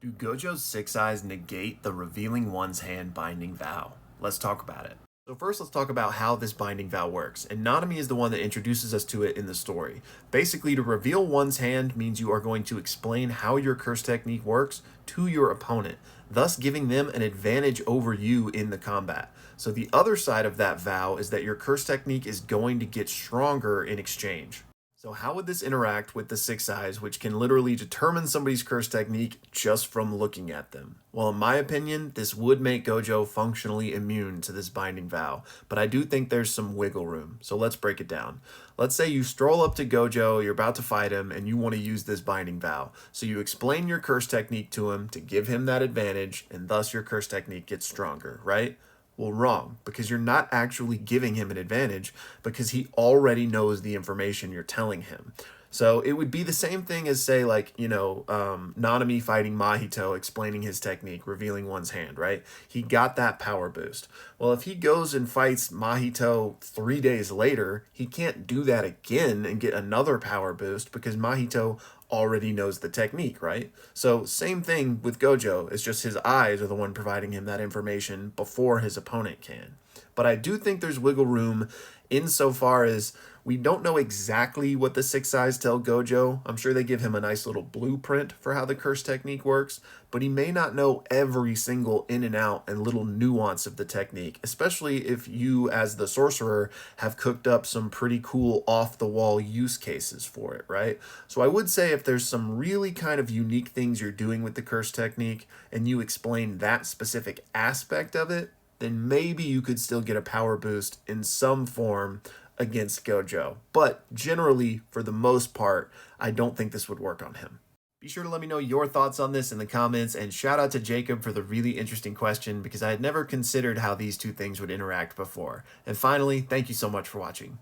Do Gojo's six eyes negate the revealing one's hand binding vow? Let's talk about it. So first, let's talk about how this binding vow works. And Nanami is the one that introduces us to it in the story. Basically, to reveal one's hand means you are going to explain how your curse technique works to your opponent, thus giving them an advantage over you in the combat. So the other side of that vow is that your curse technique is going to get stronger in exchange. So how would this interact with the six eyes, which can literally determine somebody's curse technique just from looking at them? Well, in my opinion, this would make Gojo functionally immune to this binding vow, but I do think there's some wiggle room. So let's break it down. Let's say you stroll up to Gojo, you're about to fight him, and you want to use this binding vow. So you explain your curse technique to him to give him that advantage, and thus your curse technique gets stronger, right? Well, wrong, because you're not actually giving him an advantage because he already knows the information you're telling him. So it would be the same thing as, say, like, Nanami fighting Mahito, explaining his technique, revealing one's hand, right? He got that power boost. Well, if he goes and fights Mahito 3 days later, he can't do that again and get another power boost because Mahito already knows the technique, right? So same thing with Gojo. It's just his eyes are the one providing him that information before his opponent can. But I do think there's wiggle room insofar as we don't know exactly what the six eyes tell Gojo. I'm sure they give him a nice little blueprint for how the curse technique works, but he may not know every single in and out and little nuance of the technique, especially if you, as the sorcerer, have cooked up some pretty cool off-the-wall use cases for it, right? So I would say if there's some really kind of unique things you're doing with the curse technique and you explain that specific aspect of it, then maybe you could still get a power boost in some form against Gojo. But generally, for the most part, I don't think this would work on him. Be sure to let me know your thoughts on this in the comments, and shout out to Jacob for the really interesting question because I had never considered how these two things would interact before. And finally, thank you so much for watching.